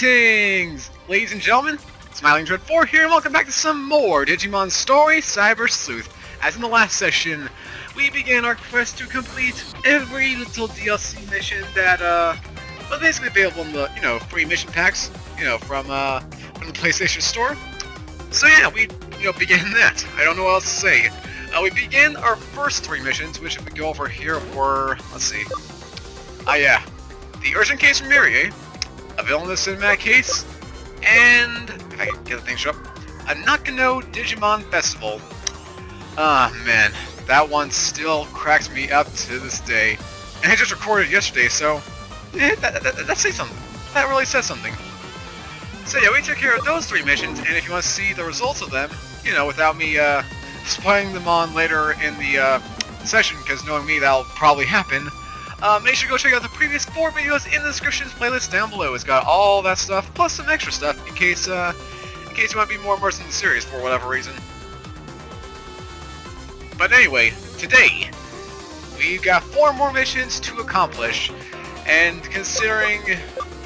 Greetings, ladies and gentlemen. Smiling Dread 4 here, and welcome back to some more Digimon Story, Sleuth. As in the last session, we began our quest to complete every little DLC mission that was basically available in the free mission packs, from the PlayStation Store. So yeah, we began that. I don't know what else to say. We began our first three missions, which if we go over here were, let's see. The urgent case from Mirie, a villainous cinematic case, and, if I can get the thing show up, a Nakano Digimon Festival. Ah, man, that one still cracks me up to this day. And I just recorded yesterday, so, that says something. That really says something. So yeah, we took care of those three missions, and if you want to see the results of them, without me, spoiling them on later in the, session, because knowing me, that'll probably happen, make sure to go check out the previous 4 videos in the descriptions playlist down below. It's got all that stuff, plus some extra stuff, in case you want to be more immersed in the series for whatever reason. But anyway, today, we've got 4 more missions to accomplish, and considering,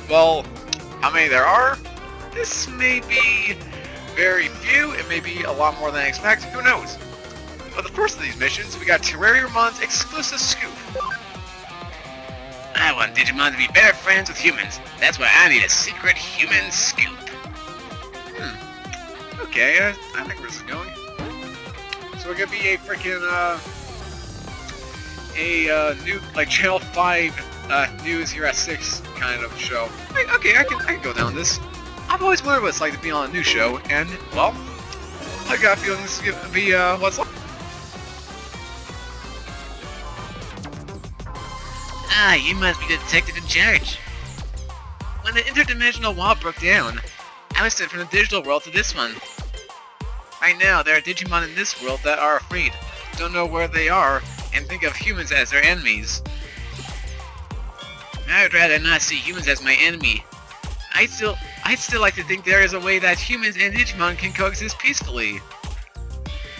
well, how many there are, this may be very few, it may be a lot more than I expect, who knows. But the first of these missions, we got Terriermon's exclusive scoop. I want Digimon to be better friends with humans. That's why I need a secret human scoop. Okay, I think where this is going. So we're gonna be a freaking, new, like, Channel 5, news here at 6 kind of show. Okay, I can go down this. I've always wondered what it's like to be on a new show, and, well, I got a feeling this is gonna be, what's like. Ah, you must be the detective in charge. When the interdimensional wall broke down, I was sent from the digital world to this one. Right now, there are Digimon in this world that are afraid, don't know where they are, and think of humans as their enemies. I would rather not see humans as my enemy. I'd still like to think there is a way that humans and Digimon can coexist peacefully.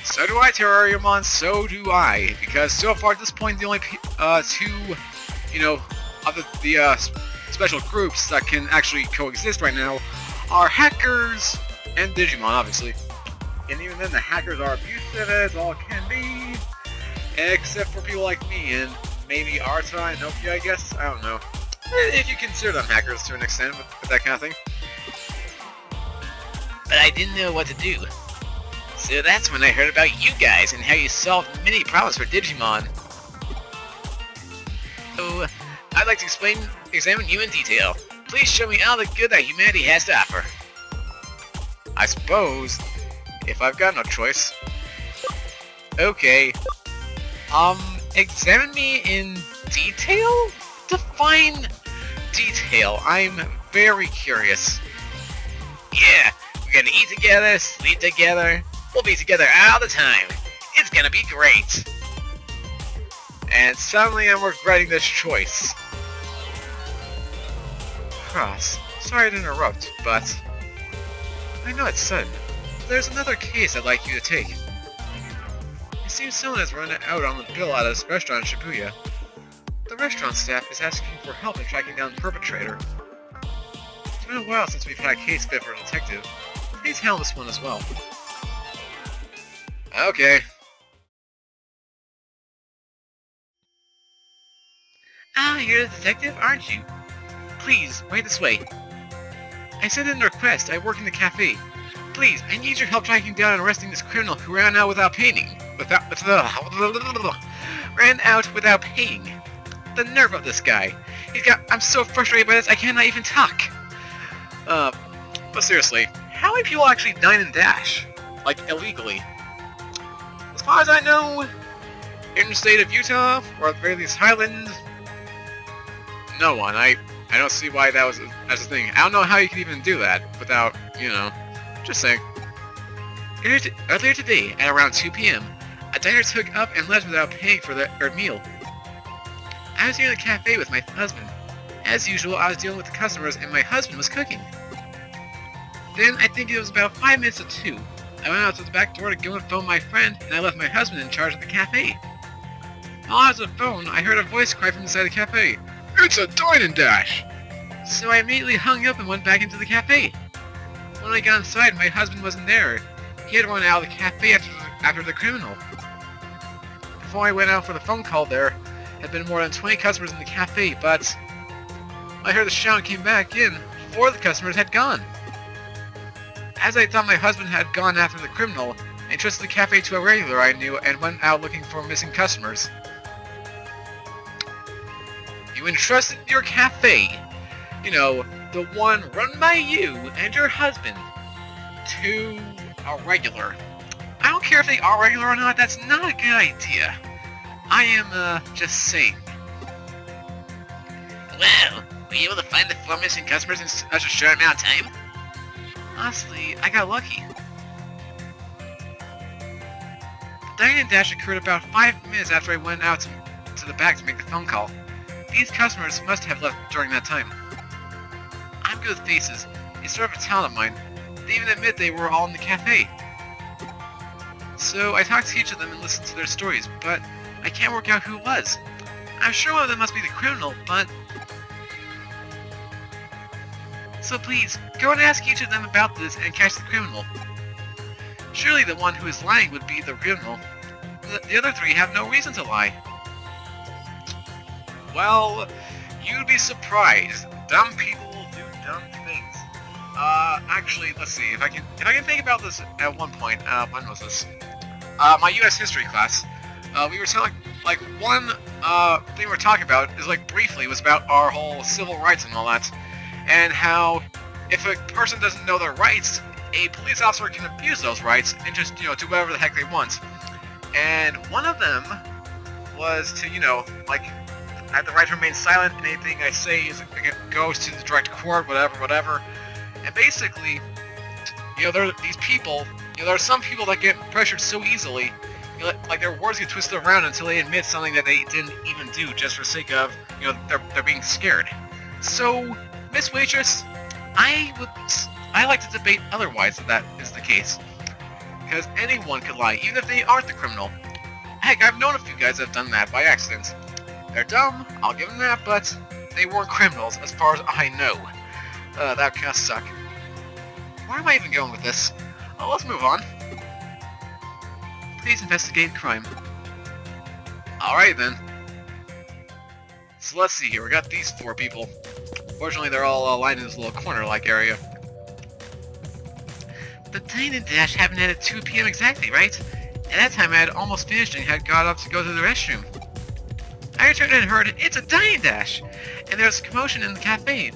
So do I, Terriermon, so do I. Because so far at this point, the only two of the special groups that can actually coexist right now are hackers and Digimon, obviously. And even then, the hackers are abusive as all can be, except for people like me and maybe Arta and Nokia, I guess. I don't know. If you consider them hackers to an extent with that kind of thing. But I didn't know what to do. So that's when I heard about you guys and how you solved many problems for Digimon. So, I'd like to examine you in detail. Please show me all the good that humanity has to offer. I suppose, if I've got no choice. Okay. Examine me in detail? Define detail. I'm very curious. Yeah, we're gonna eat together, sleep together. We'll be together all the time. It's gonna be great. And suddenly I'm regretting this choice. Cross, sorry to interrupt, but I know it's sudden. There's another case I'd like you to take. It seems someone has run out on the bill at this restaurant in Shibuya. The restaurant staff is asking for help in tracking down the perpetrator. It's been a while since we've had a case fit for a detective. Please handle this one as well. Okay. Ah, you're the detective, aren't you? Please, right this way. I sent in a request. I work in the cafe. Please, I need your help tracking down and arresting this criminal who ran out without paying. Ran out without paying. The nerve of this guy. I'm so frustrated by this, I cannot even talk. But seriously, how many people actually dine and dash? Like, illegally? As far as I know, in the state of Utah, or at the very least Highland, no one. I don't see why that was as a thing. I don't know how you could even do that without, just saying. Earlier today, at around 2 p.m., a diner took up and left without paying for their meal. I was near the cafe with my husband. As usual, I was dealing with the customers and my husband was cooking. Then, I think it was about 5 minutes to 2. I went out to the back door to go and phone my friend, and I left my husband in charge of the cafe. While I was on the phone, I heard a voice cry from inside the cafe. It's a dine and dash! So I immediately hung up and went back into the cafe. When I got inside, my husband wasn't there. He had run out of the cafe after the criminal. Before I went out for the phone call, there had been more than 20 customers in the cafe, but I heard the shout and came back in before the customers had gone. As I thought my husband had gone after the criminal, I entrusted the cafe to a regular I knew and went out looking for missing customers. You entrusted your cafe, you know, the one run by you and your husband, to a regular. I don't care if they are regular or not, that's not a good idea. I am, just saying. Wow, were you able to find the 4 missing customers in such a short amount of time? Honestly, I got lucky. The dine-in dash occurred about 5 minutes after I went out to the back to make the phone call. These customers must have left during that time. I'm good with faces. It's sort of a talent of mine. They even admit they were all in the cafe. So I talked to each of them and listened to their stories, but I can't work out who it was. I'm sure one of them must be the criminal, but... So please, go and ask each of them about this and catch the criminal. Surely the one who is lying would be the criminal. The other 3 have no reason to lie. Well, you'd be surprised. Dumb people do dumb things. Actually, let's see. If I can think about this at one point. When was this? My U.S. history class. We were talking, like, one thing we were talking about is, like, briefly was about our whole civil rights and all that, and how if a person doesn't know their rights, a police officer can abuse those rights and just, you know, do whatever the heck they want. And one of them was to, you know, like, I have the right to remain silent, and anything I say goes to the direct court, whatever. And basically, you know, there are these people, you know, there are some people that get pressured so easily, you know, like their words get twisted around until they admit something that they didn't even do just for sake of, you know, they're being scared. So, Miss Waitress, I like to debate otherwise if that is the case. Because anyone could lie, even if they aren't the criminal. Heck, I've known a few guys that have done that by accident. They're dumb, I'll give them that, but they weren't criminals as far as I know. That kinda suck. Where am I even going with this? Oh, let's move on. Please investigate crime. Alright then. So let's see here, we got these 4 people. Fortunately, they're all lined in this little corner-like area. The dine-in dash happened at 2 PM exactly, right? At that time, I had almost finished and had got up to go to the restroom. I returned and heard, it's a dine-in dash! And there was a commotion in the cafe.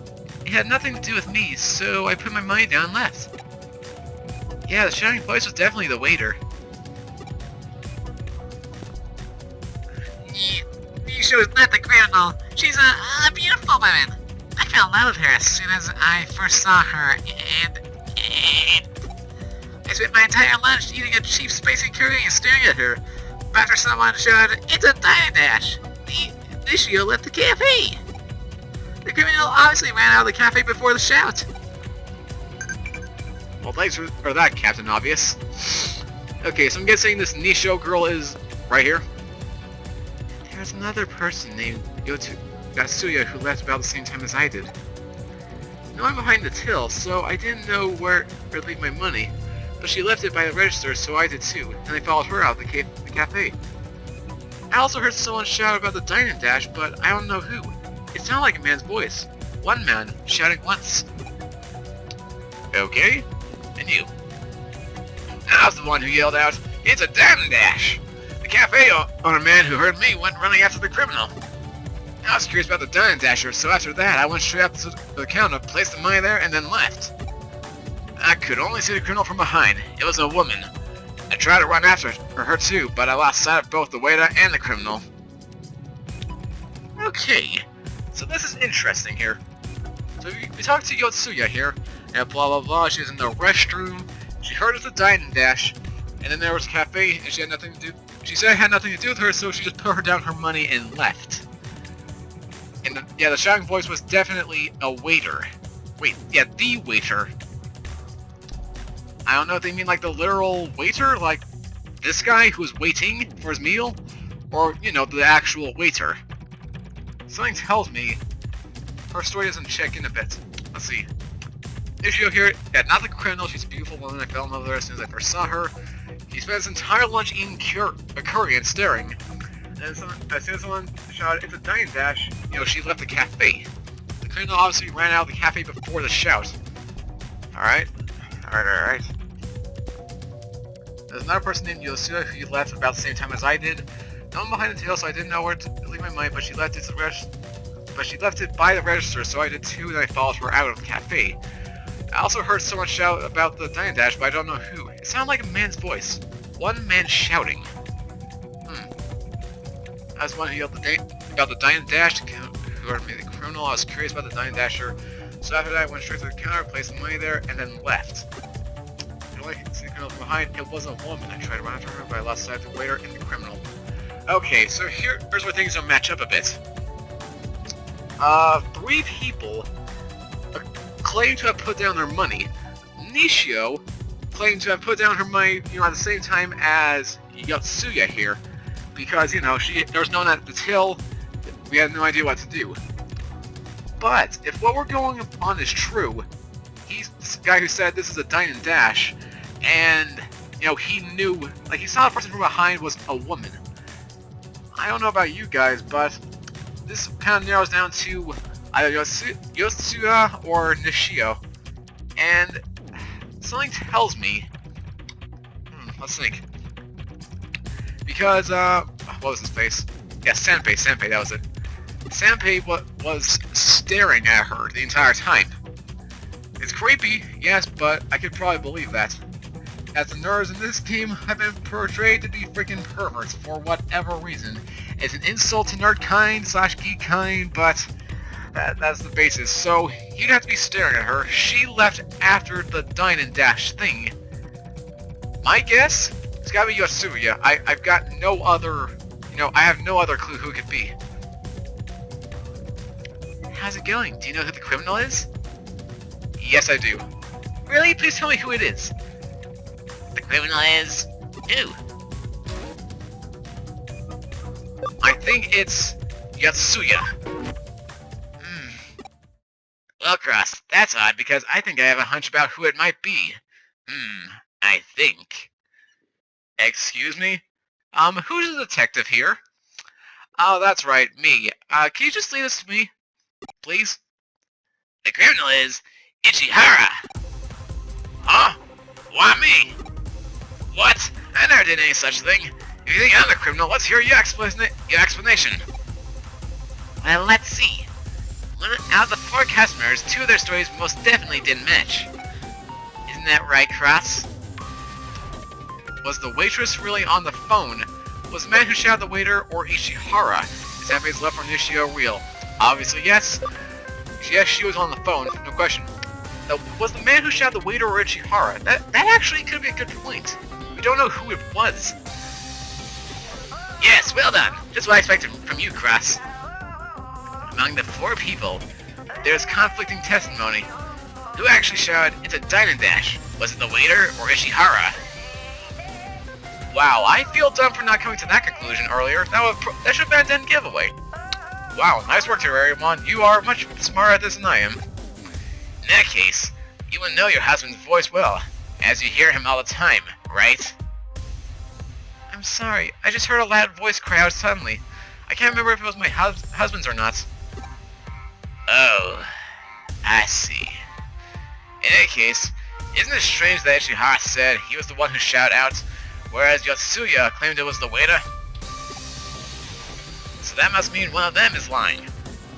It had nothing to do with me, so I put my money down and left. Yeah, the shouting voice was definitely the waiter. She was not the criminal. She's a beautiful woman. I fell in love with her as soon as I first saw her, and I spent my entire lunch eating a cheap spicy curry and staring at her. But after someone shouted, it's a dine dash, the initial left the cafe. The criminal obviously ran out of the cafe before the shout. Well, thanks for that, Captain Obvious. Okay, so I'm guessing this Nisho girl is right here. There's another person named Yatsuya who left about the same time as I did. Now I'm behind the till, so I didn't know where to leave my money, but she left it by the register, so I did too, and I followed her out of the cafe. I also heard someone shout about the dine-in dash, but I don't know who. It sounded like a man's voice. One man, shouting once. Okay, and you? I was the one who yelled out, it's a dine-in dash! The cafe owner man who heard me went running after the criminal. I was curious about the dine-in dasher, so after that I went straight up to the counter, placed the money there, and then left. I could only see the criminal from behind. It was a woman. I tried to run after her too, but I lost sight of both the waiter and the criminal. Okay, so this is interesting here. So we talked to Yotsuya here, and blah blah blah, she was in the restroom, she heard of the dine-in dash, and then there was a cafe, and she had nothing to do. She said it had nothing to do with her, so she just put her down her money and left. And yeah, the shouting voice was definitely a waiter. Wait, yeah, the waiter. I don't know if they mean like the literal waiter, like this guy who was waiting for his meal, or, you know, the actual waiter. Something tells me her story doesn't check in a bit. Let's see. Nishio here, yeah, not the criminal, she's a beautiful woman. I fell in love with her as soon as I first saw her. She spent his entire lunch eating a curry and staring. And as soon as someone shouted, "It's a dine and dash," you know, she left the cafe. The criminal obviously ran out of the cafe before the shout. Alright. Alright. There's another person named Yosuda who left about the same time as I did. No one behind the tail, so I didn't know where to leave my money, but she left it by the register, so I did too, and I followed her out of the cafe. I also heard someone shout about the dine and dash, but I don't know who. It sounded like a man's voice. One man shouting. I was wondering about the dine and dash, who are the criminal. I was curious about the dine and dasher, so after that I went straight to the counter, placed the money there, and then left. The only criminal from behind, it was a woman. I tried to run after her, but I lost sight of the waiter and the criminal. Okay, so here's where things don't match up a bit. 3 people claim to have put down their money. Nishio claimed to have put down her money, you know, at the same time as Yotsuya here, because, you know, there was no one at the till. We had no idea what to do. But if what we're going on is true, he's this guy who said this is a dine and dash, and, you know, he knew, like, he saw the person from behind was a woman. I don't know about you guys, but this kind of narrows down to either Yotsuya or Nishio. And something tells me... let's think. Because, what was his face? Yeah, Sanpei, that was it. Sanpei was staring at her the entire time. It's creepy, yes, but I could probably believe that. As the nerds in this game have been portrayed to be freaking perverts for whatever reason. It's an insult to nerd kind / geek kind, but that's the basis. So you'd have to be staring at her. She left after the dine and dash thing. My guess? It's gotta be Yotsuya. I've got no other, you know, I have no other clue who it could be. How's it going? Do you know who the criminal is? Yes, I do. Really? Please tell me who it is. The criminal is... who? I think it's Yotsuya. Well, Cross, that's odd because I think I have a hunch about who it might be. I think. Excuse me? Who's the detective here? Oh, that's right, me. Can you just leave this to me? Please? The criminal is Ichihara. Huh? Why me? What? I never did any such thing. If you think I'm the criminal, let's hear your explanation. Well, let's see. Out of the 4 customers, 2 of their stories most definitely didn't match. Isn't that right, Cross? Was the waitress really on the phone? Was the man who shouted the waiter or Ishihara? Is Sanpei's left or Nishio real? Obviously, yes. Yes, she was on the phone, no question. Now, was the man who shouted the waiter or Ishihara? That actually could be a good point. We don't know who it was. Yes, well done. Just what I expected from you, Cross. Among the 4 people, there's conflicting testimony. Who actually shouted, "It's a dine and dash"? Was it the waiter or Ishihara? Wow, I feel dumb for not coming to that conclusion earlier. That should have been a dead giveaway. Wow, nice work, Terriermon. You are much smarter at this than I am. In that case, you will know your husband's voice well, as you hear him all the time, right? I'm sorry, I just heard a loud voice cry out suddenly. I can't remember if it was my husband's or not. Oh, I see. In any case, isn't it strange that Ishihara said he was the one who shouted out, whereas Yotsuya claimed it was the waiter? So that must mean one of them is lying,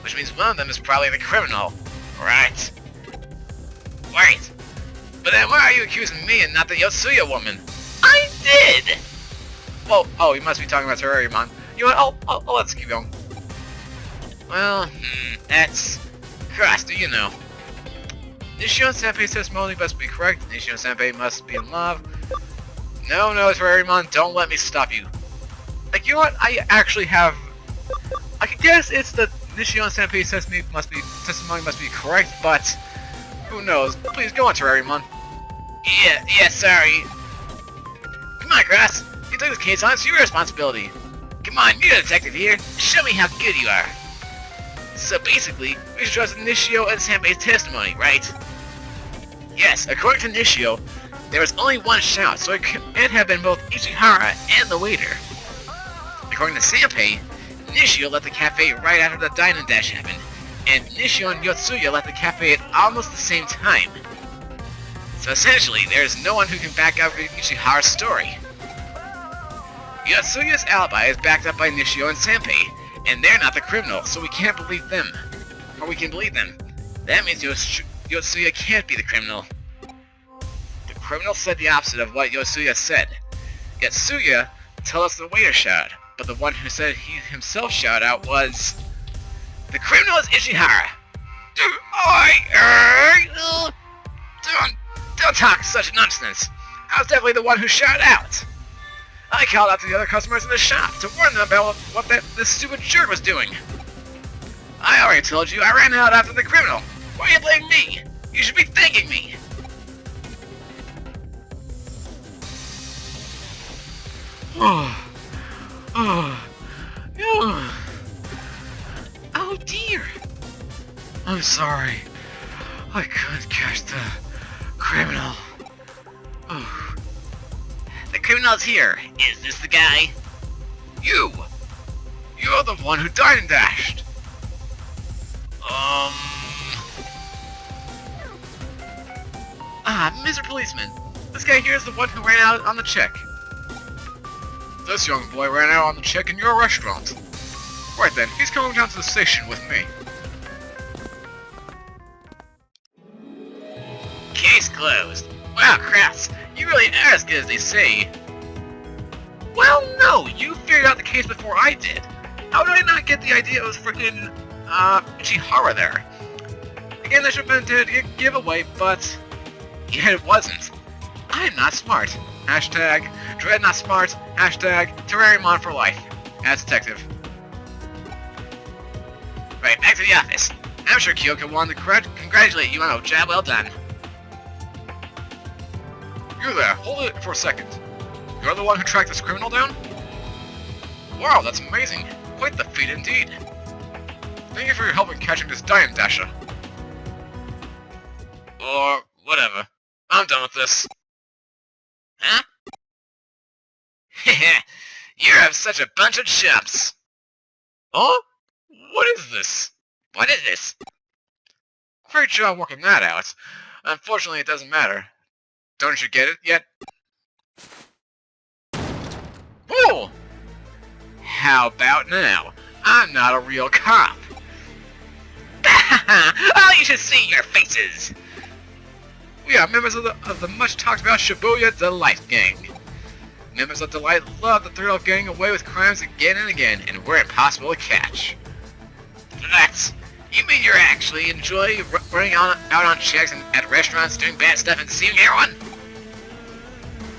which means one of them is probably the criminal, right? Wait, but then why are you accusing me and not the Yotsuya woman? I did! Well, oh, you must be talking about Terriermon. You know what, let's keep going. Well, that's... Cross, do you know? Nishio and Sanpei's testimony must be correct. Nishio and Sanpei must be in love. No, Terriermon, don't let me stop you. Like, you know what, I actually have... I could guess it's the Nishio and Sanpei's testimony must be correct, but... who knows? Please, go on, Terriermon. Yeah, sorry. Come on, Cross. You took this case on, it's your responsibility. Come on, you're a detective here. Show me how good you are. So basically, we should trust Nishio and Sanbei's testimony, right? Yes, according to Nishio, there was only one shout, so it can't have been both Ichihara and the waiter. According to Sanpei, Nishio left the cafe right after the dine-in dash happened, and Nishio and Yotsuya left the cafe at almost the same time. So essentially, there is no one who can back up Ichihara's story. Yotsuya's alibi is backed up by Nishio and Sanpei, and they're not the criminal, so we can't believe them. Or we can believe them. That means Yotsuya can't be the criminal. The criminal said the opposite of what Yotsuya said. Yotsuya told us the waiter shouted, but the one who said he himself shouted out was... The criminal is Ichihara! Don't talk such nonsense! I was definitely the one who shouted out! I called out to the other customers in the shop to warn them about what this stupid jerk was doing. I already told you I ran out after the criminal. Why are you blaming me? You should be thanking me. Oh dear. I'm sorry. I couldn't catch the criminal. The criminal's here. Is this the guy? You're the one who died and dashed. Mr. Policeman. This guy here is the one who ran out on the check. This young boy ran out on the check in your restaurant. Right then, he's coming down to the station with me. Case closed. Wow, Krafts, you really are as good as they say. Well, no, you figured out the case before I did. How did I not get the idea it was frickin', Ichihara there? Again, that should have been a giveaway, but... yet it wasn't. I am not smart. Hashtag Dread not smart. Hashtag Terriermon for life. As detective. Right, back to the office. I'm sure Kyoko wanted to congratulate you on a job well done. You there, hold it for a second. You're the one who tracked this criminal down? Wow, that's amazing. Quite the feat indeed. Thank you for your help in catching this Diamond Dasher. Or whatever. I'm done with this. Huh? Heh, you're such a bunch of chumps. Huh? What is this? What is this? Great job working that out. Unfortunately, it doesn't matter. Don't you get it yet? Whoa! How about now? I'm not a real cop. Oh, you should see your faces! We are members of the much-talked-about Shibuya Delight Gang. Members of Delight love the thrill of getting away with crimes again and again, and we're impossible to catch. You mean you actually enjoy running out on checks and at restaurants doing bad stuff and deceiving everyone?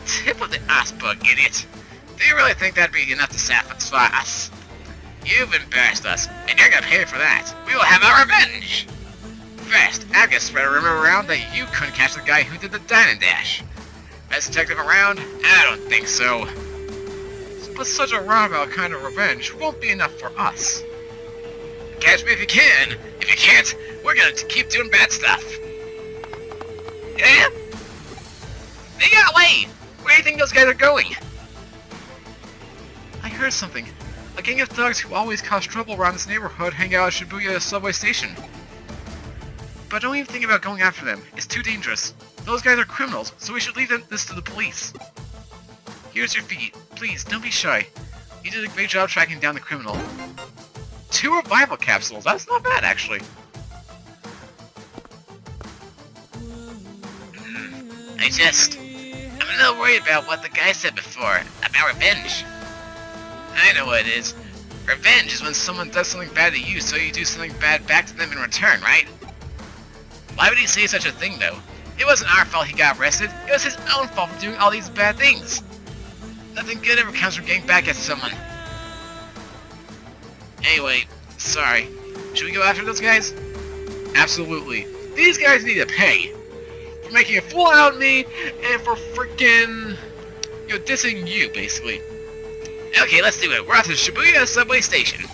Tip of the iceberg, idiot. Do you really think that'd be enough to satisfy us? You've embarrassed us, and you're gonna pay for that. We will have our revenge! First, I'm gonna spread a rumor around that you couldn't catch the guy who did the dine and dash. Best detective around? I don't think so. But such a roundabout kind of revenge won't be enough for us. Catch me if you can. If you can't, we're gonna keep doing bad stuff. Yeah? They got away! Where do you think those guys are going? I heard something. A gang of thugs who always cause trouble around this neighborhood hang out at Shibuya subway station. But don't even think about going after them. It's too dangerous. Those guys are criminals, so we should leave this to the police. Here's your fee. Please, don't be shy. You did a great job tracking down the criminal. 2 revival capsules. That's not bad, actually. I'm a little worried about what the guy said before, about revenge. I know what it is. Revenge is when someone does something bad to you, so you do something bad back to them in return, right? Why would he say such a thing, though? It wasn't our fault he got arrested. It was his own fault for doing all these bad things. Nothing good ever comes from getting back at someone. Anyway, sorry. Should we go after those guys? Absolutely. These guys need to pay. For making a fool out of me, and for freaking... dissing you, basically. Okay, let's do it. We're off to Shibuya subway station.